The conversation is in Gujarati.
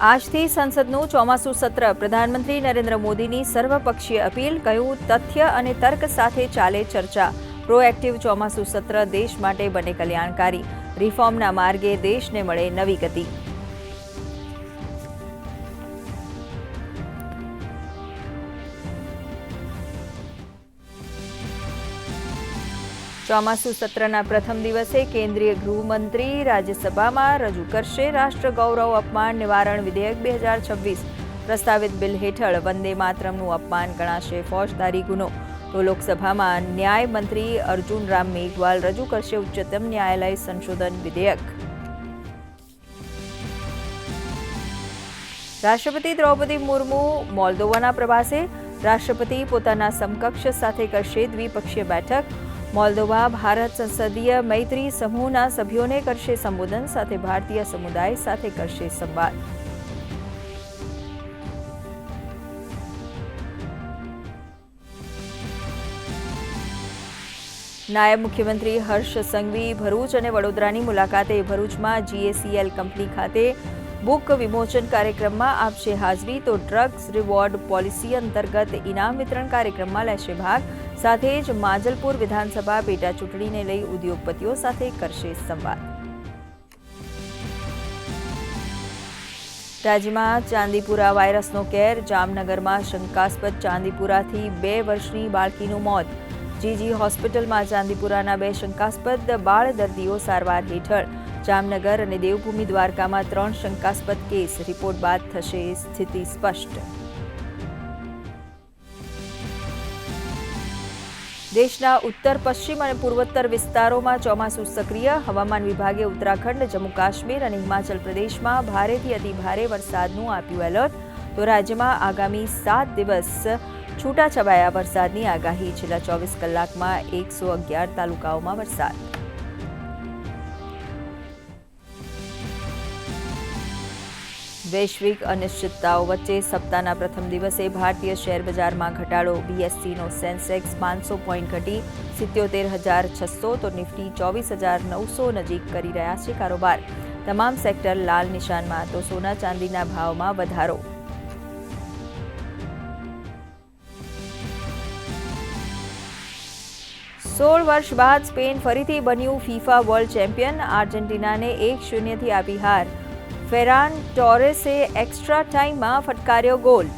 આજથી સંસદનું ચોમાસું સત્ર. પ્રધાનમંત્રી નરેન્દ્ર મોદીની સર્વપક્ષીય અપીલ. કહ્યું, તથ્ય અને તર્ક સાથે ચાલે ચર્ચા. પ્રોએક્ટિવ ચોમાસું સત્ર દેશ માટે બને કલ્યાણકારી. રિફોર્મના માર્ગે દેશને મળે નવી ગતિ. ચોમાસું સત્રના પ્રથમ દિવસે કેન્દ્રીય ગૃહમંત્રી રાજ્યસભામાં રજૂ કરશે રાષ્ટ્ર ગૌરવ અપમાન નિવારણ વિધેયક 2026. પ્રસ્તાવિત બિલ હેઠળ વંદે માતરમનું અપમાન ગણાશે ફોજદારી ગુનો. તો લોકસભામાં ન્યાય મંત્રી અર્જુન રામ મેઘવાલ રજૂ કરશે ઉચ્ચતમ ન્યાયાલય સંશોધન વિધેયક. રાષ્ટ્રપતિ દ્રૌપદી મુર્મુ મોલ્દોવાના પ્રવાસે. રાષ્ટ્રપતિ પોતાના સમકક્ષ સાથે કરશે દ્વિપક્ષીય બેઠક. મોલ્દોવા ભારત સંસદીય મૈત્રી સમૂહના સભ્યોને કરશે સંબોધન. સાથે ભારતીય સમુદાય સાથે કરશે સંવાદ. નાયબ મુખ્યમંત્રી હર્ષ સંઘવી ભરૂચ અને વડોદરાની મુલાકાતે. ભરૂચમાં GACL કંપની ખાતે બુક વિમોચન કાર્યક્રમમાં આપશે હાજરી. તો ડ્રગ્સ રિવોર્ડ પોલિસી અંતર્ગત ઇનામ વિતરણ કાર્યક્રમમાં લેશે ભાગ. સાથે જ માંજલપુર વિધાનસભા પેટા ચૂંટણીને લઈ ઉદ્યોગપતિઓ સાથે કરશે સંવાદ. રાજ્યમાં ચાંદીપુરા વાયરસનો કેર. જામનગરમાં શંકાસ્પદ ચાંદીપુરાથી 2 વર્ષની બાળકીનું મોત. GG હોસ્પિટલમાં ચાંદીપુરાના 2 શંકાસ્પદ બાળ દર્દીઓ સારવાર હેઠળ. જામનગર અને દેવભૂમિ દ્વારકામાં 3 શંકાસ્પદ કેસ. રિપોર્ટ બાદ થશે સ્થિતિ સ્પષ્ટ. દેશના ઉત્તર પશ્ચિમ અને પૂર્વોત્તર વિસ્તારોમાં ચોમાસું સક્રિય. હવામાન વિભાગે ઉત્તરાખંડ, જમ્મુ કાશ્મીર અને હિમાચલ પ્રદેશમાં ભારેથી અતિભારે વરસાદનું આપ્યું એલર્ટ. તો રાજ્યમાં આગામી 7 દિવસ છૂટાછવાયા વરસાદની આગાહી. છેલ્લા 24 કલાકમાં 111 તાલુકાઓમાં વરસાદ. વૈશ્વિક અનિશ્ચિતતાઓ વચ્ચે સપ્તાહના પ્રથમ દિવસે ભારતીય શેર બજારમાં ઘટાડો. BSEનો સેન્સેક્સ 500 પોઈન્ટ ઘટી 77,600. તો નિફ્ટી 24,900 નજીક કરી રહ્યા છે કારોબાર. તમામ સેક્ટર લાલ નિશાનમાં. તો સોના ચાંદીના ભાવમાં વધારો. સોળ વર્ષ બાદ સ્પેન ફરીથી બન્યું ફીફા વર્લ્ડ ચેમ્પિયન. આર્જેન્ટિનાને 1-0 થી આપી હાર. ફેરાન ટોરેસે એક્સ્ટ્રા ટાઈમમાં ફટકાર્યો ગોલ.